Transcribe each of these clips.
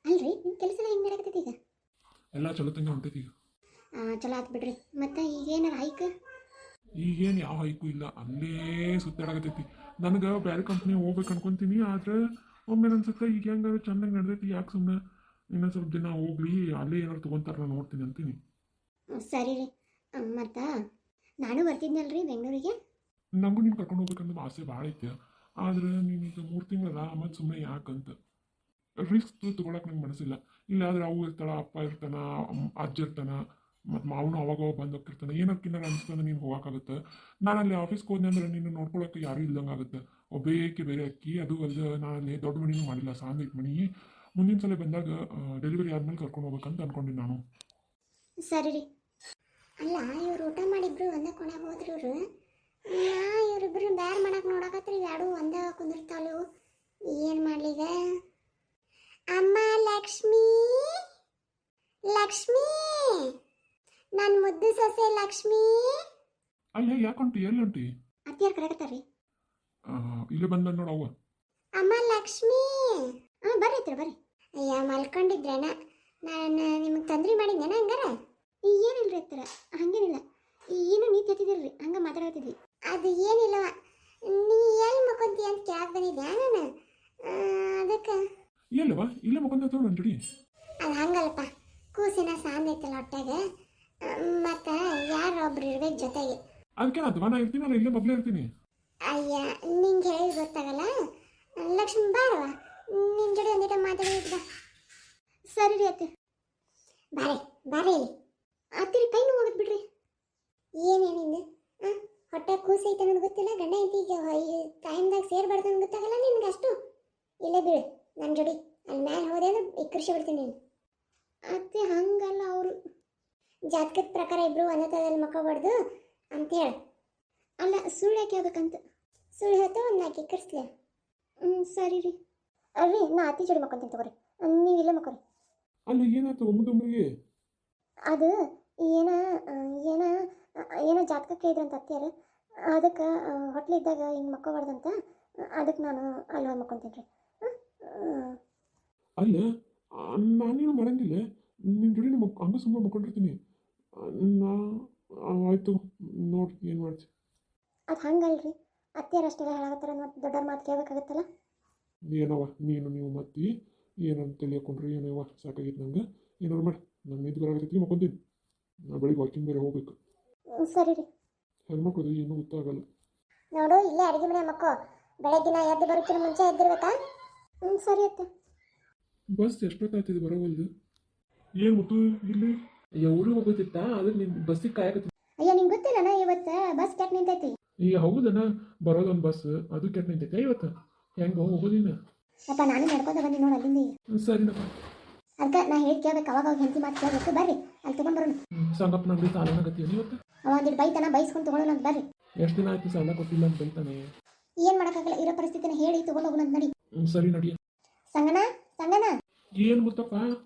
ಅಲ್ರಿ ನಿಮ್ಮ ಕೆಲಸ ಎಲ್ಲ ಹೆಂಗೆ ನಡೆಯಕತ್ತೈತಿ ಈಗ? ಎಲ್ಲ ಚಲೋ ತಂಗೆ ಹೊಂಟೈತಿ ಈಗ. ಚಲೋ ಆತ್ ಬಿಡ್ರಿ. ಮತ್ತೆ ಈಗೇನಾರ ಹೈಕ್? ಈಗೇನು ಯಾವ ಹೈಕು ಇಲ್ಲ, ಅಲ್ಲೇ ಸುತ್ತಾಡಕತ್ತೈತಿ. ನನಗೆ ಬೇರೆ ಕಂಪ್ನಿ ಹೋಗ್ಬೇಕು ಅನ್ಕೊಂತೀನಿ, ಆದ್ರೆ ಒಮ್ಮೆ ಅನ್ಸುತ್ತೆ ಈಗ ಹೆಂಗಾರು ಚೆನ್ನಾಗಿ ನಡೆದೈತಿ, ಯಾಕೆ ಸುಮ್ಮನೆ ಇನ್ನೊಂದು ಸ್ವಲ್ಪ ದಿನ ಹೋಗ್ಲಿ, ಅಲ್ಲೇ ಏನಾರು ತೊಗೊಂತಾರ ನಾನು ನೋಡ್ತೀನಿ ಅಂತೀನಿ. ಸರಿ ರೀ. ಮತ್ತು ನಾನು ಬರ್ತಿದ್ನಲ್ರಿ ಬೆಂಗಳೂರಿಗೆ. ನನಗೂ ನೀನು ಕರ್ಕೊಂಡು ಹೋಗ್ಬೇಕಂತ ಆಸೆ ಭಾಳ ಐತೆ, ಆದ್ರೆ ನೀನೀಗ 3 ತಿಂಗಳಲ್ಲ, ಮತ್ತು ಸುಮ್ಮನೆ ಯಾಕಂತ ರಿಸ್ಕ್ ತೊಗೊಳಕ್ಕೆ ನಂಗೆ ಮನಸ್ಸಿಲ್ಲ. ಇಲ್ಲಾದ್ರೆ ಅವು ಇರ್ತಾಳ, ಅಪ್ಪ ಇರ್ತಾನ, ಅಜ್ಜ ಇರ್ತಾನ, ಮತ್ತು ಮಾವನು ಅವಾಗ ಬಂದು ಹೋಗ್ತಿರ್ತಾನೆ, ಏನಕ್ಕಿನ್ನಾರ ಅನಿಸ್ತಂದ್ರೆ ನೀನು ಹೋಗೋಕ್ಕಾಗುತ್ತೆ. ನಾನು ಅಲ್ಲಿ ಆಫೀಸ್ಗೆ ಹೋದ್ನೆ ಅಂದ್ರೆ ನೀನು ನೋಡ್ಕೊಳಕ್ಕೆ ಯಾರೂ ಇಲ್ದಂಗೆ ಆಗುತ್ತೆ. ಒಬ್ಬೇಕೆ ಬೇರೆ ಅಕ್ಕಿ, ಅದು ಅಲ್ಲದೆ ನಾನು ಅಲ್ಲಿ ದೊಡ್ಡ ಮಣಿನೂ ಮಾಡಿಲ್ಲ, ಸಾಂಗ್ ಐತೆ ಮಣಿ. ಮುಂದಿನ ಸಲ ಬಂದಾಗ ಡೆಲಿವರಿ ಆದ್ಮೇಲೆ ಕರ್ಕೊಂಡು ಹೋಗ್ಬೇಕಂತ ಅನ್ಕೊಂಡಿನಿ ನಾನು. ಸರಿ ರೀ. ಅಲ್ಲ ಇವ್ರು ಊಟ ಮಾಡಿಬ್ರು ಒಂದೇ ಕೊನೆಗೆ ಹೋದ್ರು ಇವರು. ಇವರಿಬ್ರು ಬ್ಯಾರ್ ಮಾಡಕ್ಕೆ ನೋಡಕತ್ರಿ, ಎರಡು ಒಂದೇ ಕುಂದಿರ್ತಾಳು. ಏನು ಮಾಡ್ಲಿಗ? ಅಮ್ಮ ಲಕ್ಷ್ಮೀ, ಲಕ್ಷ್ಮೀ, ನನ್ನ ಮುದ್ದು ಸೊಸೆ ಲಕ್ಷ್ಮೀ. ಅಲ್ಲೇ ಯಾಕೊಂಟಿ, ಎಲ್ಲಿ ಹೊಂಟಿ? ಅತ್ತಿಯಾರು ಕರೆಕತ್ತಾರ್ರಿ. ಇಲ್ಲೇ ಬಂದ ನೋಡು ಅವ್ವ. ಅಮ್ಮ ಲಕ್ಷ್ಮೀ. ಬರ್ರಿ ಹತ್ರ ಬರ್ರಿ. ಅಯ್ಯ ಮಲ್ಕೊಂಡಿದ್ರೇನ? ನಾನು ನಿಮಗೆ ತೊಂದ್ರೆ ಮಾಡಿದ್ದೇನ ಹಂಗಾರ? ಏನಿಲ್ರಿ ಹತ್ರ, ಹಂಗೇನಿಲ್ಲ. ಏನು ನೀತಿ ಹತ್ತಿದಿಲ್ರಿ, ಹಂಗೆ ಮಾತಾಡತ್ತಿದ್ವಿ. ಅದು ಏನಿಲ್ಲವ, ನೀ ಎಲ್ಲಿ ಮಕ್ಕೊಂತೀಯ ಅಂತ ಕೇಳಕ್ಕೆ ಬಂದಿದ್ದೆ ನಾನು. ಅದಕ್ಕೆ ಎಲ್ಲವ ಇಲ್ಲೇ ಮಕ್ಕೊಂತ ನನ್ನ ಜೋಡಿ. ಅದು ಹಂಗಲ್ಪ, ಕೂಸಿನ ಸಾಂದ್ ಐತಲ್ಲ ಹೊಟ್ಟೆಗೆ, ಮತ್ತು ಯಾರೋ ಒಬ್ರು ಇರ್ಬೇಕು ಜೊತೆಗೆ. ಅದಕ್ಕೇನತ್ತವ, ನಾ ಇರ್ತೀನಲ್ಲ, ಇಲ್ಲೇ ಮೊದಲೇ ಇರ್ತೀನಿ. ಅಯ್ಯ ನಿಂಗೆ ಹೇಳಿ ಗೊತ್ತಾಗಲ್ಲ. ಲಕ್ಷ್ಮಿ ಬಾರವ, ನಿನ್ನ ಜೋಡಿ ಒಂದಿಟ ಮಾತಾಡಿದ. ಸರಿ ರೀ ಅತ್ತೆ. ಬಾರೆ ಬಾರೆ ಇಲ್ಲಿ ಅತ್ತಿರಿ, ಕೈ ನೋವು ಹೋಗದ್ ಬಿಡ್ರಿ. ಏನೇನಿಂದ ಹೊಟ್ಟೆ ಕೂಸೈತೆ ಅನ್ನೋದು ಗೊತ್ತಿಲ್ಲ, ಗಂಡ ಇಂತಿಗೆ ಟೈಮ್ದಾಗ ಸೇರ್ಬಾರ್ದು ಅನ್ನೋದು ಗೊತ್ತಾಗಲ್ಲ ನಿನ್ಗೆ ಅಷ್ಟು. ಇಲ್ಲೇ ಬೀಳು ನನ್ನ ಜೋಡಿ, ಅಲ್ಲಿ ಮ್ಯಾಲೆ ಹೋದೆ ಅಂದ್ರೆ ಇಕ್ಕರಿಸಿ ಬಿಡ್ತೀನಿ ನೀನು. ಅತ್ತೆ ಹಂಗಲ್ಲ, ಅವರು ಜಾತಕದ ಪ್ರಕಾರ ಇಬ್ರು ಒಂದೇ ತರದಲ್ಲಿ ಮಕ್ಕೋಬಾರ್ದು ಅಂತೇಳಿ. ಅಲ್ಲ ಸುಳ್ಳು ಯಾಕೆ ಆಗ್ಬೇಕಂತ. ಸುಳ್ಳು ಹೇಳ್ತಾ ಒಂದು ನಾಲ್ಕು ಇಕ್ಕರಿಸ್ಲಿ. ಸರಿ ರೀ. ಅಲ್ರಿ ನಾ ಅತ್ತಿ ಜೋಡಿ ಮಕ್ಕೊಂತೀನಿ ತಗೋರಿ, ನೀವು ಇಲ್ಲೇ ಮಕ್ಕೋರಿ. ಅಲ್ಲ ಏನಾಯ್ತು ಒಮ್ಮೊಮ್ಮರಿಗೆ? ಅದು ಏನ ಏನ ಏನೋ ಜಾತಕಕ್ಕೆ ಇದ್ರಂತ ಅತ್ತಿಯಾರು, ಅದಕ್ಕೆ ಹೊಟ್ಲಿದ್ದಾಗ ಹಿಂಗೆ ಮಕ್ಕೋಬಾರ್ದಂತ, ಅದಕ್ಕೆ ನಾನು ಅಲ್ಲಿ ಹೋಗಿ ಮಕ್ಕೊಂತೀನಿ ರೀ. ಅಲ್ಲ ನಾನೇನು ಮಾಡಂಗಿಲ್ಲ, ನಿನ್ನ ಜೋಡಿ ಹಂಗ ಸುಮ್ಮನೆ ಮಕ್ಕೊಂಡಿರ್ತೀನಿ. ನಾ ಆಯ್ತು ನೋಡಿ ಏನು ಮಾಡ್ತಿ. ಅದು ಹಂಗಲ್ರಿ, ಅತ್ತಿಯಾರು ಅಷ್ಟೆಲ್ಲ ಹೇಳಾಕತ್ತಾರ, ಮತ್ತು ದೊಡ್ಡವ್ರ ಮಾತು ಕೇಳಬೇಕಾಗತ್ತಲ್ಲ. ಏನವ ನೀವು ಮತ್ತಿ ಏನಂತ ತಿಳಿಯಕೊಂಡ್ರಿ, ಏನವ ಸಾಕಾಗಿತ್ತು ನಂಗೆ. ಏನಾರು ಮಾಡಿ ನನ್ನ ನಿದ್ದೆ ಬರಾಕತ್ತೈತಿ, ಮಕ್ಕೊಂತೀನಿ. ನಾ ಬೆಳಿಗ್ಗೆ ವಾಕಿಂಗ್ ಬೇರೆ ಹೋಗ್ಬೇಕು. ಸರಿ ರೀ. ಹೆಣ್ಮಕ್ಳದು ಏನೂ ಗೊತ್ತಾಗಲ್ಲ. ನೋಡು ಇಲ್ಲೇ ಅಡುಗೆ ಮನೆ ಮಕ್ಕೋ, ಬೆಳಗ್ಗಿನ ಎದ್ದು ಬರೋಕ್ಕಿಂತ ಮುಂಚೆ ಎದ್ದಿರ್ಬೇಕಾ? ಸರಿ ಅತ್ತೆ. ಬಸ್ ಎಷ್ಟೊತ್ತಾಗ್ತಿದೆ ಬರೋವಲ್ದು. ಏನು ಗೊತ್ತು ಇಲ್ಲಿ ಊರಿಗೆ ಹೋಗೋತಿತ್ತ, ಅದಕ್ಕೆ ನಿನ್ನ ಬಸ್ಸಿಗೆ ಕಾಯಕತ್ತಿ. ಅಯ್ಯ ನಿಂಗೆ ಗೊತ್ತಿಲ್ಲನ ಇವತ್ತು ಬಸ್ ಕೆಟ್ಟ ನಿಂತೈತಿ. ಈಗ ಹೌದನ, ಬರೋದೊಂದು ಬಸ್ ಅದು ಕೆಟ್ಟ ನಿಂತೈತೆ ಇವತ್ತು. ಹೆಂಗೆ ಹೋಗೋದಿನ? ಅಪ್ಪ ನಾನು ನಡ್ಕೊಂಡು ಬಂದು ನೋಡು ಅಲ್ಲಿಂದ. ಸರಿನಪ್ಪ. ಅದಕ್ಕೆ ನಾ ಹೇಳಿ ಕೇಳ್ಬೇಕು, ಅವಾಗ ಹೆಂಡತಿ ಮಾತು ಕೇಳ್ಬೇಕು. ಬರ್ರಿ ಅಲ್ಲಿ ತೊಗೊಂಡ್ಬರೋಣ. ಸಂಗಪ್ಪನ ಅಂಗಡಿ ಸಾಲನಾಗತ್ತೀಯ ಇವತ್ತು? ಅವ ಒಂದಿಟ್ಟು ಬೈತಾನ, ಬೈಸ್ಕೊಂಡು ತೊಗೊಳ್ಳೋಣ ಅಂತ ಬರ್ರಿ. ಎಷ್ಟು ದಿನ ಆಯ್ತು ಸಾಲ ಕೊಟ್ಟಿಲ್ಲ ಅಂತ ಬೈತಾನೆ. ಏನು ಮಾಡೋಕ್ಕಾಗಲ್ಲ, ಇರೋ ಪರಿಸ್ಥಿತಿನ ಹೇಳಿ ತೊಗೊಂಡು ಹೋಗೋಣ ಅಂತ ನಡಿ. ಸರಿ ನಡಿ. ಸಂಗನ ಸಂಗನ ಏನು ಗೊತ್ತಪ್ಪ,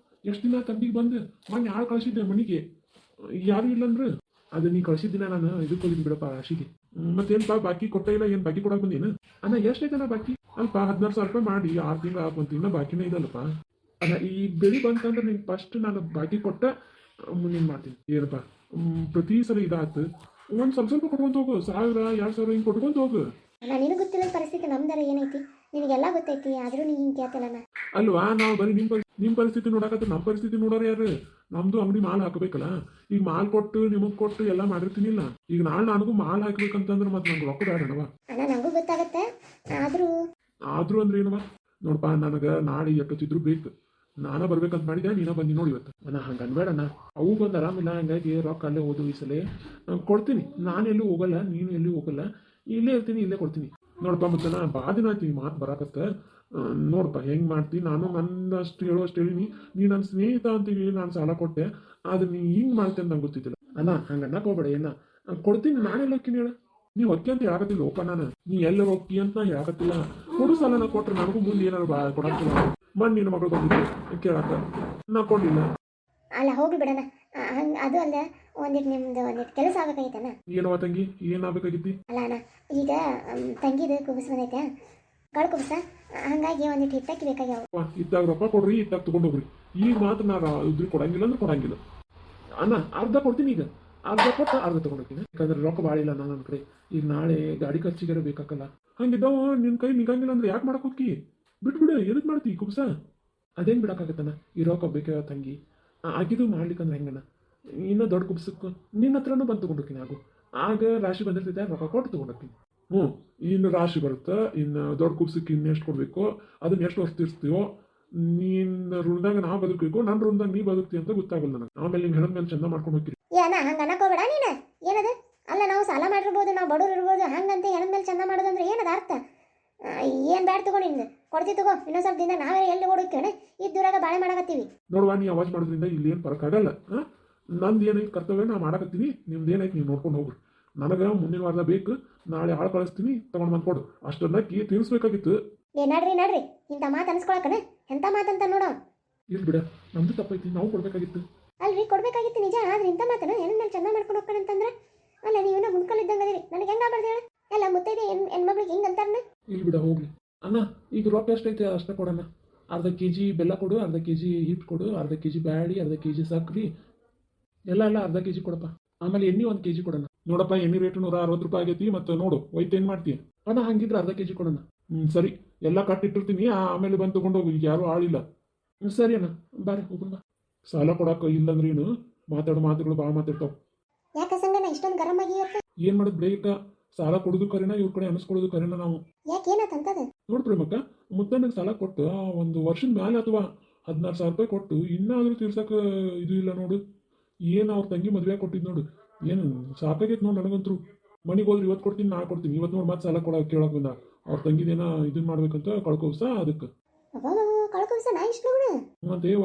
ಎಷ್ಟು ದಿನ ತಂದಿಗೆ ಬಂದು ಮೊನ್ನೆ ಯಾರು ಕಳಿಸಿದ್ದೆ ಮನೆಗೆ, ಯಾರು ಇಲ್ಲಂದ್ರೆ ಅದು ನೀ ಕಳಿಸಿದ್ದಿನ ನಾನು ಇದಕ್ಕೆ ಹೋಗಿದ್ದು ಬಿಡಪ್ಪ ರಾಶಿಗೆ. ಮತ್ತೇನಪ್ಪ ಬಾಕಿ ಕೊಟ್ಟೇ ಇಲ್ಲ, ಏನು ಬಾಕಿ ಕೊಡಕ್ಕೆ ಬಂದೇನು? ಅಣ್ಣ ಎಷ್ಟೈತನ ಬಾಕಿ? ಅಲ್ಪ 16,000 ರೂಪಾಯಿ ಮಾಡಿ 6 ತಿಂಗಳು ಆಗ್ಬಂತು, ಇನ್ನೂ ಬಾಕಿನೇ ಇದಲ್ಲಪ್ಪ. ಅಲ್ಲ ಈ ಬೆಳೆ ಬಂತಂದ್ರೆ ನೀನು ಫಸ್ಟ್ ನಾನು ಬಾಕಿ ಕೊಟ್ಟ ನೀನು ಮಾಡ್ತೀನಿ. ಏನಪ್ಪ ಪ್ರತಿ ಸಲ ಇದಾಯ್ತು, ಒಂದು ಸ್ವಲ್ಪ ಕೊಟ್ಕೊಂತ ಹೋಗು, 1000 2,000 ಹಿಂಗೆ ಕೊಟ್ಕೊಂತ ಹೋಗು. ಅಲ್ಲ ನಿನಗೆ ಗೊತ್ತಿಲ್ಲ ಪರಿಸ್ಥಿತಿ ನಮ್ದರ ಏನೈತಿ, ನಿನಗೆಲ್ಲ ಗೊತ್ತೈತಿ, ಆದರೂ ನೀನು ಹಿಂಗೆ ಕೇಳ್ತಲ್ಲ. ಅಲ್ವಾ ನಾವು ಬರೀ ನಿಮ್ಮ ಪರಿಸ್ಥಿತಿ ನೋಡಕತ್ತ, ನಮ್ಮ ಪರಿಸ್ಥಿತಿ ನೋಡೋರು ಯಾರು? ನಮ್ದು ಅಂಗಡಿ ಮಾಲ್ ಹಾಕಬೇಕಲ್ಲ. ಈಗ ಮಾಲ್ ಕೊಟ್ಟು ನಿಮಗೆ ಕೊಟ್ಟು ಎಲ್ಲ ಮಾಡಿರ್ತೀನಿಲ್ಲ. ಈಗ ನಾಳೆ ನನಗೂ ಮಾಲ್ ಹಾಕ್ಬೇಕಂತಂದ್ರೆ ಮತ್ತೆ ನಂಗೆ ರೊಕ್ಕ ಬೇಡಣವ. ಅಣ್ಣ ನನಗೂ ಗೊತ್ತಾಗತ್ತೆ, ಆದ್ರೂ ಅಂದ್ರೆ ಏನವ ನೋಡಪ್ಪ, ನನಗೆ ನಾಳೆ ಎಷ್ಟೊತ್ತಿದ್ರು ಬೇಕು. ನಾನೇ ಬರ್ಬೇಕಂತ ಮಾಡಿದ್ದೆ, ನೀನ ಬಂದು ನೋಡಿ ಇವತ್ತು. ನಾ ಹಂಗೆ ಅನ್ಬೇಡಣ್ಣ, ಅವುಗೊಂದು ಆರಾಮಿಲ್ಲ, ಹಂಗಾಗಿ ರೊಕ್ಕ ಅಲ್ಲೇ ಹೋದು ಈ ಸಲ ಕೊಡ್ತೀನಿ. ನಾನು ಎಲ್ಲೂ ಹೋಗಲ್ಲ, ನೀನು ಎಲ್ಲೂ ಹೋಗಲ್ಲ, ಇಲ್ಲೇ ಇರ್ತೀನಿ, ಇಲ್ಲೇ ಕೊಡ್ತೀನಿ. ನೋಡಪ್ಪ ಮತ್ತೆ ನಾ ದಿನ ಆಯ್ತು ಮಾತು ಬರಾಕತ್ತ. ನೋಡಪ್ಪ ಹೆಂಗೆ ಮಾಡ್ತೀನಿ, ನಾನು ನನ್ನಷ್ಟು ಹೇಳೋಷ್ಟು ಹೇಳಿನಿ. ನೀ ನನ್ನ ಸ್ನೇಹಿತ ಅಂತೀವಿ, ನಾನು ಸಾಲ ಕೊಟ್ಟೆ, ಆದ್ರೆ ನೀ ಹಿಂಗೆ ಮಾಡ್ತೇನೆ ನಂಗೆ ಗೊತ್ತಿದ್ದಿಲ್ಲ. ಅಣ್ಣ ಹಂಗೆ ಅನ್ನಕ್ಕೆ ಹೋಗ್ಬೇಡ, ಏನ ಕೊಡ್ತೀನಿ. ನಾನೆಲ್ಲ ಹೋಗ್ತೀನಿ ಹೇಳ, ನೀವು ಹೊಕ್ಕಿ ಅಂತ ಹೇಳಕತ್ತಿಲ್ಲ ಓಪ, ನಾನು ನೀ ಎಲ್ಲ ಹೋಗ್ತಿ ಅಂತ ನಾ ಹೇಳಕತ್ತಿಲ್ಲ. ಕೊಡು ಸಾಲ ಕೊಟ್ಟರೆ ನನಗೂ ಮುಂದೆ ಏನಾರು ಕೊಡಕ್ಕಿಲ್ಲ. ಮಣ್ಣು ನಿನ್ನ ಮಗಳು ಬಂದಿದ್ದು ಕೇಳಕ್ಕ, ನಾ ಕೊಡಲಿಲ್ಲ. ಅಲ್ಲ ಹೋಗಿ ಬಿಡೋಣ. ಹಂಗೆ ಅದು ಅಲ್ಲ, ಒಂದಿಟ್ಟು ಕೆಲಸ ಆಗಬೇಕಾಗಿತ್ತಣ್ಣ. ಏನವ ತಂಗಿ, ಏನಾಗಬೇಕಾಗಿತ್ತಿ? ಅಲ್ಲ ಅಣ್ಣ, ಈಗ ತಂಗಿದು ಕುಬಸ್ ಬಂದೈತೆ, ಕಳ್ಕೊಬಿಸ ಹಂಗಾಗಿ ಒಂದಿಟ್ಟು ಹಿಟ್ಟಕ್ಕಿ ಬೇಕಾಗ್ಯಾವ. ಇದ್ದಾಗ ರೊಕ್ಕ ಕೊಡ್ರಿ, ಇದ್ದಾಗ ತಗೊಂಡೋಗ್ರಿ. ಈಗ ಮಾತ್ರ ನಾ ಇದ್ರಿ ಕೊಡಂಗಿಲ್ಲ ಅಂದ್ರೆ ಕೊಡಂಗಿಲ್ಲ. ಅಣ್ಣ ಅರ್ಧ ಕೊಡ್ತೀನಿ, ಈಗ ಅರ್ಧ ಕೊಟ್ಟು ಅರ್ಧ ತಗೊಂಡೋಗ್ತೀನಿ. ಯಾಕಂದ್ರೆ ರೊಕ್ಕ ಭಾಳ ಇಲ್ಲ ನನ್ನ ಕಡೆ. ಈಗ ನಾಳೆ ಗಾಡಿ ಖರ್ಚಿಗಾರ ಬೇಕಾಕಲ್ಲ. ಹಂಗಿದ್ದಾವ ನಿನ್ನ ಕೈ ನಿಗಂಗಿಲ್ಲ ಅಂದ್ರೆ ಯಾಕೆ ಮಾಡಕ್ ಹೋಗಿ? ಬಿಟ್ಬಿಡು, ಎದಕ್ ಮಾಡ್ತೀವಿ ಕುಬ್ಸ? ಅದೇನು ಬಿಡಕ್ಕಾಗತ್ತಣ್ಣ, ಈ ರೊಕ್ಕ ಬೇಕಾಗ ತಂಗಿ ಆಗಿದ್ದು ಮಾಡ್ಲಿಕ್ಕಂದ್ರೆ ಹೆಂಗಣ್ಣ? ಇನ್ನೂ ದೊಡ್ಡ ಕುಬ್ಸಕ್ಕೆ ನಿನ್ನ ಹತ್ರನೂ ಬಂದು ತಗೊಂಡೋಗ್ತೀನಿ. ಆಗ ರಾಶಿ ಬಂದಿರ್ತೈತೆ, ರೊಕ್ಕ ಕೊಟ್ಟು ತಗೊಂಡೋಗ್ತೀನಿ. ಹ್ಞೂ, ಇನ್ನು ರಾಶಿ ಬರುತ್ತೆ. ಇನ್ನು ದೊಡ್ಡ ಕುಬ್ಸಕ್ಕೆ ಇನ್ನೆಷ್ಟು ಕೊಡಬೇಕು, ಅದನ್ನ ಎಷ್ಟು ವರ್ಷ ತೀರಿಸ್ತೀವೋ, ನಿನ್ನ ಋಣದಾಗ ನಾ ಬದುಕಬೇಕು, ನನ್ನ ಋಣದಾಗ ನೀ ಬದುಕ್ತಿ ಅಂತ ಗೊತ್ತಾಗಲ್ಲ ನನಗೆ. ಆಮೇಲೆ ನೀವು ಹೇಳದ ಮೇಲೆ ಚಂದ ಮಾಡ್ಕೊಂಡು ಹೋಗ್ತೀರಿ. ಏನ ಹಂಗೆ ಅನ್ನಕೋಬೇಡ ನೀನು. ಏನದ? ಅಲ್ಲ, ನಾವು ಸಾಲ ಮಾಡಿರ್ಬೋದು, ನಾವು ಬಡವ್ರು ಇರ್ಬೋದು, ಹಂಗಂತ ಹೆಣದ ಮೇಲೆ ಚಂದ ಮಾಡೋದಂದ್ರೆ ಏನದ ಅರ್ಥ? ಏನು ಬ್ಯಾಡ ತಗೋ, ನಿಂದು ಕೊಡ್ತಿ ತಗೋ. ಇನ್ನೊಂದು ಸ್ವಲ್ಪ ದಿನ ನಾವೇ ಎಲ್ಲಿ ಓಡೋಕ್ಕೇನೆ ಇದ್ದೂರಾಗ ಬಾಳೆ ಮಾಡಕತ್ತೀವಿ. ನೋಡುವ, ನೀ ಅವಾಜ್ ಮಾಡೋದ್ರಿಂದ ಇಲ್ಲಿ ಏನು ಫರಕ್ ಆಗಲ್ಲ. ನಂದು ಏನೈತೆ ಕರ್ತವ್ಯ ನಾ ಮಾಡಕತ್ತೀನಿ, ನಿಮ್ದು ಏನೈತೆ ನೀವು ನೋಡ್ಕೊಂಡು ಹೋಗ್ರಿ. ನನಗೆ ಮುಂದಿನ ವಾರದ ಬೇಕು, ನಾಳೆ ಆಳು ಕಳಿಸ್ತೀನಿ, ತಗೊಂಡು ಬಂದು ಕೊಡು. ಅಷ್ಟನ್ನಕ್ಕಿ ತೀರಿಸ್ಬೇಕಾಗಿತ್ತು. ನಡ್ರಿ ನಡ್ರಿ, ಇಂಥ ಮಾತು ಅನ್ಸ್ಕೊಳಕನ ಎಂಥ ಮಾತಂತ ನೋಡೋ. ಇಲ್ಲಿ ಬಿಡ, ನಮ್ದು ತಪ್ಪೈತಿ, ನಾವು ಕೊಡ್ಬೇಕಾಗಿತ್ತು. ಅಲ್ರಿ, ಕೊಡ್ಬೇಕಾಗಿತ್ತು ನಿಜ. ಆದ್ರೆ ಇಂಥ ಮಾತನ ಹೆಣ್ಣ ಮೇಲೆ ಚಂದ ಮಾಡ್ಕೊಂಡು ಹೋಗ್ತಾನಂತಂದ್ರೆ ಅಲ್ಲ, ನೀವೇನೋ ಗುಂಡ್ಕಲ್ಲಿದ್ದಂಗೆ ಅದೀರಿ. ನನಗೆ ಹೆಂಗೆ ಆಗ್ಬಾರ್ದು ಹೇಳ? ಎಲ್ಲ ಮುತ್ತೈದೆ ಹೆಣ್ಮಕ್ಳಿಗೆ ಹಿಂಗೆ ಅಂತಾರನ? ಇಲ್ಲಿ ಬಿಡ ಹೋಗ್ಲಿ. ಅಣ್ಣ ಈಗ ರೊಕ್ಕ ಎಷ್ಟೈತೆ ಅಷ್ಟೇ ಕೊಡೋಣ. ಅರ್ಧ ಕೆಜಿ ಬೆಲ್ಲ ಕೊಡು, ಅರ್ಧ ಕೆಜಿ ಹಿಟ್ಟು ಕೊಡು, ಅರ್ಧ ಕೆಜಿ ಬ್ಯಾಡಿ, ಅರ್ಧ ಕೆಜಿ ಸಕ್ರಿ, ಎಲ್ಲ ಅರ್ಧ ಕೆಜಿ ಕೊಡಪ್ಪ. ಆಮೇಲೆ ಎಣ್ಣೆ 1 ಕೆಜಿ ಕೊಡೋಣ. ನೋಡಪ್ಪ, ಎಣ್ಣೆ ರೇಟು 160 ರೂಪಾಯಿ ಆಗೈತಿ. ಮತ್ತು ನೋಡು ಒಯ್ತು ಏನು ಮಾಡ್ತೀಯ ಅಣ್ಣ? ಹಂಗಿದ್ರೆ ಅರ್ಧ ಕೆಜಿ ಕೊಡೋಣ. ಸರಿ, ಎಲ್ಲ ಕಟ್ಟಿಟ್ಟಿರ್ತೀನಿ, ಆಮೇಲೆ ಬಂದು ತಗೊಂಡೋಗು. ಈಗ ಯಾರೂ ಆಳಿಲ್ಲ. ಸರಿ ಅಣ್ಣ, ಬಾರಿ ಹೋಗೋಣ. ಸಾಲ ಕೊಡಕ್ಕೆ ಇಲ್ಲಂದ್ರೆ ಏನು ಮಾತಾಡೋ ಮಾತುಗಳು ಭಾಳ ಮಾತಾಡ್ತಾವೆ. ಯಾಕೆ ಸಂಗನ ಇಷ್ಟೊಂದು ಗರಂ ಆಗಿ ಇವತ್ತು? ಏನು ಮಾಡೋದು ಬೇಗ? ಸಾಲ ಕೊಡೋದು ಕರೆನ, ಇವ್ರ ಕಡೆ ಅನಿಸ್ಕೊಳ್ಳೋದು ಕರೆನ ನಾವು. ಯಾಕೆ ಏನಾತಂತದ? ನೋಡು ಪ್ರೇಮಕ್ಕ, ಮುತ್ತನಿಗೆ ಸಾಲ ಕೊಟ್ಟು 1 ವರ್ಷದ ಮೇಲೆ ಅಥವಾ 16,000 ರೂಪಾಯಿ ಕೊಟ್ಟು ಇನ್ನಾದರೂ ತೀರ್ಸಕ್ಕೆ ಇದು ಇಲ್ಲ ನೋಡು. ಏನು ಅವ್ರ ತಂಗಿ ಮದುವೆ ಕೊಟ್ಟಿದ್ದು ನೋಡು, ಏನು ಸಾಕಾಗೈತೆ ನೋಡು ನನಗಂತರೂ. ಮನೆಗೆ ಹೋದ್ರೆ ಇವತ್ತು ಕೊಡ್ತೀನಿ, ನಾಳೆ ಕೊಡ್ತೀನಿ, ಇವತ್ತು ನೋಡಿ ಮತ್ತೆ ಸಾಲ ಕೇಳಕ್ಕೆ ಬಂದ. ಅವ್ರ ತಂಗಿದೇನ ಇದನ್ನ ಮಾಡ್ಬೇಕಂತ ಕಳ್ಕೊಸ ಅದಕ್ಕೆ. ಕಳ್ಕೊಸ ನಾ ಇಷ್ಟು ದೇವ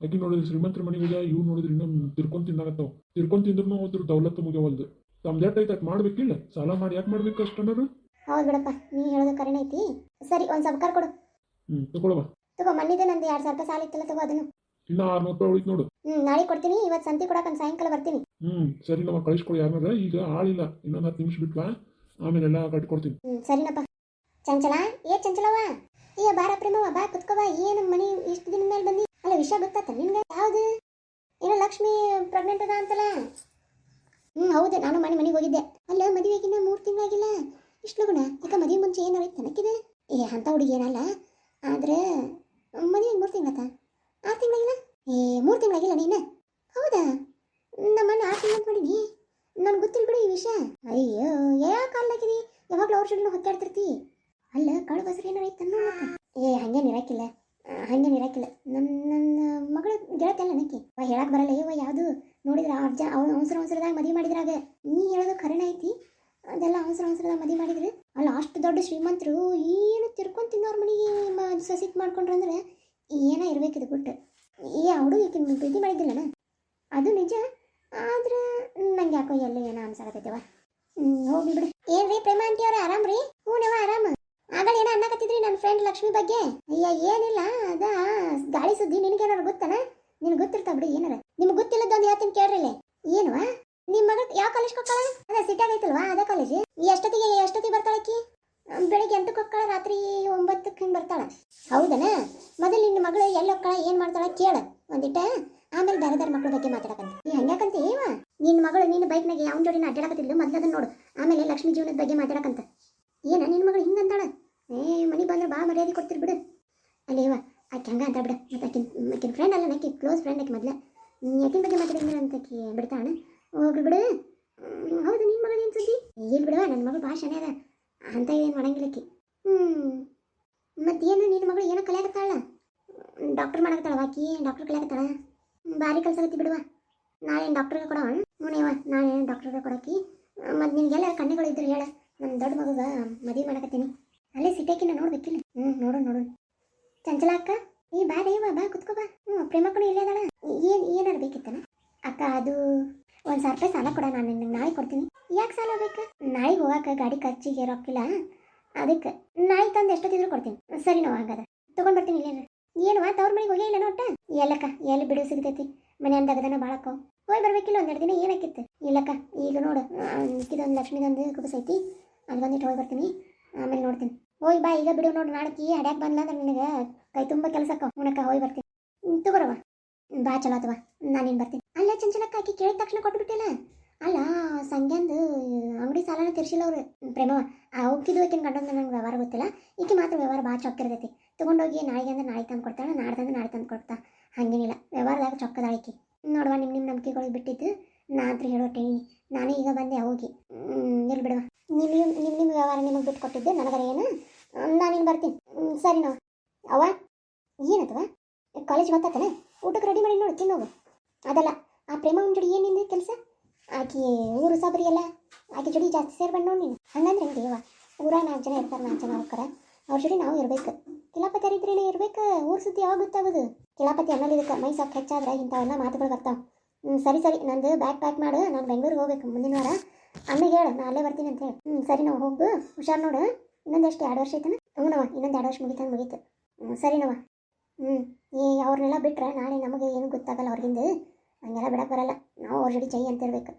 ಆಕಿ ನೋಡಿದ್ರೆ ಶ್ರೀಮಂತರ ಮನೆಗೆ ಹೋಗ್ಯ, ಇವ್ರು ನೋಡಿದ್ರೆ ಇನ್ನೊಂದು ತಿರ್ಕೊಂಡು ತಿನ್ನಾಗತ್ತಾವ. ತಿರ್ಕೊಂಡು ತಿಂದ್ರೂ ಅದ್ರ ದೌಲತ್ತು ಮುಗಿಯವಲ್ದು. ತಮ್ದೇಟ್ ಐತೆ ಅದು ಮಾಡ್ಬೇಕಿಲ್ಲ, ಸಾಲ ಮಾಡಿ ಯಾಕೆ ಮಾಡ್ಬೇಕು ಅಷ್ಟನ್ನಾರು? ಹೌದು ಬಿಡಪ್ಪ, ನೀ ಹೇಳೋದು ಕರೆನೇ ಐತಿ. ಸರಿ, ಒಂದು ಸಬ್ಕಾರ ಕೊಡು. ತಗೊಳವ. ತಗೋ, ಮಣ್ಣಿದೆ ನಂದು 2,000 ರೂಪಾಯಿ ಸಾಲ ಇತ್ತಲ್ಲ, ತಗೋ ಅದನ್ನು. ಇನ್ನ 600 ರೂಪಾಯಿ ಉಳಿತು ನೋಡು. ನಾಳೆ ಕೊಡ್ತೀನಿ. ಇವತ್ತು ಸಂತಿ ಕೊಡಕ್ಕೆ ಸಾಯಂಕಾಲ ಬರ್ತೀನಿ. ಸರಿ, ನಾವು ಕಳಿಸ್ಕೊಡಿ ಯಾರನ್ನಾರ. ಈಗ ಆಳಿಲ್ಲ, ಇನ್ನೊಂದು 10 ನಿಮಿಷ ಬಿಟ್ವಾ, ಆಮೇಲೆಲ್ಲ ಕಟ್ಕೊಡ್ತೀನಿ. ಸರಿನಪ್ಪ. ಚಂಚಲ, ಚಂಚಲವ, ಬಾರ ಪ್ರೇಮವ, ಬಾ ಕುತ್ಕೋವ. ಏನು ಮನೆ ಇಷ್ಟು ದಿನ ಮೇಲೆ ಬಂದಿ? ಅಲ್ಲ, ವಿಷಯ ಗೊತ್ತಾತ ನಿನ್ಗೆ? ಯಾವುದು? ಏನೋ ಲಕ್ಷ್ಮಿ ಪ್ರೆಗ್ನೆಂಟ್ ಅದ ಅಂತಲ್ಲ? ಹೌದು, ನಾನು ಮನೆಗೆ ಹೋಗಿದ್ದೆ. ಅಲ್ಲ, ಮದುವೆಗಿನ್ನ 3 ತಿಂಗಳಾಗಿಲ್ಲ, ಇಷ್ಟು ಲಗುಣ? ಯಾಕೆ ಮದುವೆ ಮುಂಚೆ ಏನಾರು ಇತ್ತು ನನಕಿದೆ? ಅಂಥ ಹುಡುಗಿ ಏನಲ್ಲ, ಆದ್ರೆ ಮದುವೆಗೆ 3 ತಿಂಗಳತ್ತ? 6 ತಿಂಗಳಾಗಿಲ್ಲ? 3 ತಿಂಗಳಾಗಿಲ್ಲ ನೀನು? ಹೌದಾ? ನಮ್ಮನ್ನ 6 ತಿಂಗಳು ಮಾಡೀನಿ. ನನ್ಗೆ ಗೊತ್ತಿಲ್ಲ ಬಿಡು ಈ ವಿಷಯ. ಅಯ್ಯೋ, ಯಾವ ಕಾಲದಾಗಿದಿ? ಯಾವಾಗಲೂ ಅವ್ರ ಜೊತೆ ಹೊತ್ತಾಡ್ತಿರ್ತಿ. ಅಲ್ಲ, ಕಾಳು ಬಸರು ಏನಾರು ಐತೆ ಅನ್ನೋ. ಹಂಗೇನು ಇರಾಕಿಲ್ಲ, ಹಂಗೇನು ಇರಾಕಿಲ್ಲ. ನನ್ನ ಮಗಳು ಗೆಳತಿ ಅಲ್ಲ ನಕ್ಕಿ. ಹೇಳಕ್ಕೆ ಬರಲ್ಲ. ಯಾವುದು ನೋಡಿದ್ರೆ ಅವಸರದಾಗ ಮದುವೆ ಮಾಡಿದ್ರಾಗ. ನೀ ಹೇಳೋದು ಕರೆನ ಐತಿ, ಅದೆಲ್ಲ ಅವಸರದಾಗ ಮದುವೆ ಮಾಡಿದ್ರೆ. ಅಲ್ಲ, ಅಷ್ಟು ದೊಡ್ಡ ಶ್ರೀಮಂತರು ಏನು ತಿರ್ಕೊಂಡು ತಿನ್ನೋರ್ ಮನೆಗೆ ಸಸಿಟ್ ಮಾಡ್ಕೊಂಡ್ರಂದ್ರೆ ಏನೋ ಇರ್ಬೇಕಿದು ಬಿಟ್ಟು. ಹುಡುಗಿ ಪ್ರೀತಿ ಮಾಡಿದ್ದಿಲ್ಲನ, ಅದು ನಿಜ. ಆದ್ರೆ ನಂಗೆ ಯಾಕೋ ಎಲ್ಲ ಏನೋ ಅನ್ಸಾಕತ್ತೈತವ. ಹೋಗಿ ಬಿಡು. ಏನ್ರಿ ಪ್ರೇಮ ಆಂಟಿ ಅವ್ರ, ಆರಾಮ್ರಿ? ಹ್ಞೂನವ ಆರಾಮ. ಆಗಳ ಏನೋ ಅನ್ನಕತ್ತಿದ್ರಿ ನನ್ನ ಫ್ರೆಂಡ್ ಲಕ್ಷ್ಮಿ ಬಗ್ಗೆ. ಏನಿಲ್ಲ, ಅದ ಗಾಳಿ ಸುದ್ದಿ. ನಿನಗೇನಾರು ಗೊತ್ತನ? ನಿನ್ಗೆ ಗೊತ್ತಿರ್ತಾವ ಬಿಡಿ ಏನಾರ. ನಿಮ್ಗೆ ಗೊತ್ತಿಲ್ಲದೊಂದು ಹೇಳ್ತೀನಿ ಕೇಳ್ರಿ. ಏನವ ನಿಮ್ಮ ಮಗಳು ಯಾವ ಕಾಲೇಜ್ಗೆ ಹೋಗ್ತಾಳ? ಅದ ಸಿಟ್ಟಾಗೈತಲ್ವಾ ಅದ ಕಾಲೇಜ್. ಎಷ್ಟೊತ್ತಿಗೆ ಬರ್ತಾಳಕ್ಕಿ? ಬೆಳಿಗ್ಗೆ 8ಕ್ಕೆ ಹೋಗ್ತಾಳ, ರಾತ್ರಿ 9ಕ್ಕೆ ಹಿಂಗೆ ಬರ್ತಾಳ. ಹೌದನ? ಮೊದಲು ನಿನ್ನ ಮಗಳು ಎಲ್ಲಿ ಹೋಗ್ತಾಳ, ಏನು ಮಾಡ್ತಾಳ ಕೇಳ ಒಂದಿಟ್ಟ, ಆಮೇಲೆ ಬೇರೆ ಮಕ್ಕಳ ಬಗ್ಗೆ ಮಾತಾಡಕಂತ. ನೀ ಹಂಗ್ಯಾಕಂತ ನಿನ್ನ ಮಗಳು ನಿನ್ನ ಬೈಕ್ನಾಗ ಯಾವ ಜೋಡಿನ ಅಡ್ಡಾಡಕತ್ತಿದ್ಲು ಮೊದಲು ಅದನ್ನ ನೋಡು, ಆಮೇಲೆ ಲಕ್ಷ್ಮಿ ಜೀವನದ ಬಗ್ಗೆ ಮಾತಾಡಕಂತ. ನಿನ್ನ ಮಗಳು ಹಿಂಗಂತಾಳ? ಮನೆಗೆ ಬಂದ್ರೆ ಭಾಳ ಮರ್ಯಾದೆ ಕೊಡ್ತಿರ್ ಬಿಡು. ಅಲ್ಲಿ ಆಕೆ ಹಂಗ ಅಂತ ಬಿಡು. ಮತ್ತು ಆಕಿನ ಫ್ರೆಂಡ್ ಅಲ್ಲ, ನಕ್ಕಿ ಕ್ಲೋಸ್ ಫ್ರೆಂಡ್ ಆಕೆ ಮೊದಲು. ಯಾಕಿನ ಬಗ್ಗೆ ಮಾತಾಡಿದ್ರೆ ಅಂತ ಬಿಡ್ತಾಳೆ. ಹೋಗ್ಲಿ ಬಿಡು. ಹೌದು, ನಿನ್ನ ಮಗಳು ಏನು ಸುದ್ದಿ? ಏನು ಬಿಡುವ, ನನ್ನ ಮಗಳು ಭಾಳ ಶನಿ ಅದ, ಅಂತ ಏನು ಮಾಡಂಗಿಲ್ಲ ಆಕಿ. ಮತ್ತೇನು ನಿನ್ನ ಮಗಳು ಏನೋ ಕಲಿಯಾಕತ್ತಾಳ? ಡಾಕ್ಟರ್ ಮಾಡಕತ್ತಾಳ ಆಕಿ? ಡಾಕ್ಟರ್ ಕಲಿಯಾಕತ್ತಾಳ? ಭಾರಿ ಕಲ್ಸಾಕತ್ತಿ ಬಿಡುವ. ನಾಳೆ ಡಾಕ್ಟ್ರಿಗೆ ಕೊಡವ? ಹ್ಞೂನೇವ, ನಾಳೆ ಡಾಕ್ಟ್ರಿಗೆ ಕೊಡಾಕಿ. ಮತ್ತು ನಿನಗೆಲ್ಲ ಕಣ್ಣುಗಳು ಇದ್ರೆ ಹೇಳ, ನನ್ನ ದೊಡ್ಡ ಮಗುಗ ಮದುವೆ ಮಾಡಕತ್ತೀನಿ. ಅಲ್ಲೇ ಸಿಟೇಕಿನ ನೋಡ್ಬೇಕಿಲ್ಲ? ನೋಡು. ಚಂಚಲ ಅಕ್ಕ, ಬಾ ಕುತ್ಕೋ ಬಾ. ಪ್ರೇಮಕ್ಕನು ಇಲ್ಲೇ ಅದಾಳ. ಏನಾರು ಬೇಕಿತ್ತನ ಅಕ್ಕ? ಅದು 1,000 ರೂಪಾಯಿ ಸಾಲ ಕೊಡ, ನಾನು ನಿನಗೆ ನಾಳೆ ಕೊಡ್ತೀನಿ. ಯಾಕೆ ಸಾಲ ಬೇಕು? ನಾಳೆಗೆ ಹೋಗಾಕ ಗಾಡಿ ಖರ್ಚಿಗೆ ರೊಕ್ಕಿಲ್ಲ, ಅದಕ್ಕೆ ನಾಳೆ ತಂದು ಎಷ್ಟೊತ್ತಿದ್ರು ಕೊಡ್ತೀನಿ. ಸರಿ, ನಾವು ಹಂಗಾದ್ರೆ ತೊಗೊಂಡು ಬರ್ತೀನಿ. ಇಲ್ಲೇನು ಏನು ತವ್ರ ಮನೆಗೆ ಹೋಗೇ ಇಲ್ಲ ನೋಟ? ಎಲ್ಲಕ್ಕ, ಎಲ್ಲಿ ಬಿಡು ಸಿಗ್ತೈತಿ? ಮನೆ ಅಂದಾಗದನ ಭಾಳಕ್ಕ ಹೋಗಿ ಬರ್ಬೇಕಿಲ್ಲ, 1-2 ದಿನ ಏನಾಕಿತ್ತು? ಇಲ್ಲಕ್ಕ, ಈಗ ನೋಡು ಇದೊಂದು ಲಕ್ಷ್ಮಿದೊಂದು ಕುಬಸ ಐತಿ, ಅಲ್ಲಿ ಬಂದಿಟ್ಟು ಹೋಗಿ ಬರ್ತೀನಿ, ಆಮೇಲೆ ನೋಡ್ತೀನಿ. ಹೋಯ್ ಬಾ ಈಗ ಬಿಡು ನೋಡಿ ನಾಳಕಿ ಅಡ್ಯಾಕ್ ಬಂದ್ಲ ಅಂದ್ರೆ ನಿನಗೆ ಕೈ ತುಂಬ ಕೆಲಸಕ್ಕ ಉಣಕ್ಕ ಹೋಯ್ ಬರ್ತೀನಿ ತಗೋರವ ಬಾ ಚಲೋ ಆತವ ನಾನೇನು ಬರ್ತೀನಿ ಅಲ್ಲ ಚಂಚಲಕ್ಕ ಆಕಿ ಕೇಳಿದ ತಕ್ಷಣ ಕೊಟ್ಬಿಟ್ಟಿಲ್ಲ ಅಲ್ಲ ಸಂಗ್ಯಾಂದು ಅಂಗಡಿ ಸಾಲನ ತಿರ್ಸಿಲ್ಲ ಅವ್ರು ಪ್ರೇಮವ ಅವಕ್ಕಿದು ಆಕಿನ ಗಂಡಂದು ನಂಗೆ ವ್ಯವಹಾರ ಗೊತ್ತಿಲ್ಲ ಈಕೆ ಮಾತ್ರ ವ್ಯವಹಾರ ಭಾಳ ಚೊಕ್ಕಿರ್ತೈತಿ ತೊಗೊಂಡೋಗಿ ನಾಳೆಗೆ ಅಂದ್ರೆ ನಾಳೆ ತಂದು ಕೊಡ್ತಾಳೆ ನಾಡ್ದಂದ್ರೆ ನಾಳೆ ತಂದು ಕೊಡ್ತಾ ಹಾಗೇನಿಲ್ಲ ವ್ಯವಹಾರದಾಗ ಚೊಕ್ಕದಾಳಿಕೆ ನೋಡುವ ನಿಮ್ಮ ನಂಬಿಕೆಗಳಿಗೆ ಬಿಟ್ಟಿದ್ದು ನಾ ಅಂತ ಹೇಳೋಟೇನಿ ನಾನೇ ಈಗ ಬಂದೆ ಹೋಗಿ ಎಲ್ಲಿ ಬಿಡುವ ನಿಮ್ಮ ವ್ಯವಹಾರ ನಿಮಗೆ ಬಿಟ್ಟು ಕೊಟ್ಟಿದ್ದೆ ನನಗರ ಏನು ನಾನೇನು ಬರ್ತೀನಿ ಸರಿ ನಾವು ಅವ ಏನತ್ತವ ಕಾಲೇಜ್ ಗೊತ್ತಾತಲ್ಲ ಊಟಕ್ಕೆ ರೆಡಿ ಮಾಡಿ ನೋಡಿ ತಿನ್ನೋಗು ಅದಲ್ಲ ಆ ಪ್ರೇಮ ಜೋಡಿ ಏನಿಂದ ಕೆಲಸ ಆಕೆ ಊರು ಸಾಬರಿ ಅಲ್ಲ ಆಕೆ ಜೋಡಿ ಜಾಸ್ತಿ ಸೇರ್ಬಂಡು ನೋಡಿ ನೀನು ಹಂಗಂದ್ರೆ ಹೆಂಗೆ ದೇವ ಊರ 4 ಜನ ಇರ್ತಾರೆ 4 ಜನ ಹೋಗ್ತಾರೆ ಅವ್ರ ಜೋಡಿ ನಾವು ಇರ್ಬೇಕು ಕಿಲಾಪತಿ ಯಾರಿದ್ರೇನೆ ಇರ್ಬೇಕು ಊರು ಸುದ್ದಿ ಯಾವಾಗ ಗೊತ್ತಾಗೋದು ಕಿಲಾಪತಿ ಅನ್ನೋದು ಇದಕ್ಕೆ ಮೈ ಸೊಕ್ಕ ಹೆಚ್ಚಾದ್ರೆ ಇಂಥವೆಲ್ಲ ಮಾತುಗಳು ಬರ್ತಾವೆ ಸರಿ ನಂದು ಬ್ಯಾಗ್ ಪ್ಯಾಕ್ ಮಾಡು ನಾನು ಬೆಂಗಳೂರಿಗೆ ಹೋಗ್ಬೇಕು ಮುಂದಿನ ವಾರ ಅಮ್ಮಗೆ ಹೇಳು ನಾನು ಅಲ್ಲೇ ಬರ್ತೀನಿ ಅಂತ ಹೇಳಿ ಸರಿ ನಾವು ಹೋಗು ಹುಷಾರು ನೋಡು ಇನ್ನೊಂದು ಎಷ್ಟು 2 ವರ್ಷ ಐತನ ಹ್ಞೂನವ ಇನ್ನೊಂದು 2 ವರ್ಷ ಮುಗೀತು ಸರಿನವ ಅವ್ರನ್ನೆಲ್ಲ ಬಿಟ್ರೆ ನಾಳೆ ನಮಗೆ ಏನು ಗೊತ್ತಾಗಲ್ಲ ಅವ್ರಿಗಿಂದ ಹಂಗೆಲ್ಲ ಬಿಡಕ್ಕೆ ಬರಲ್ಲ ನಾವು ಅವ್ರ ಜೋಡಿ ಜೈ ಅಂತ ಇರ್ಬೇಕು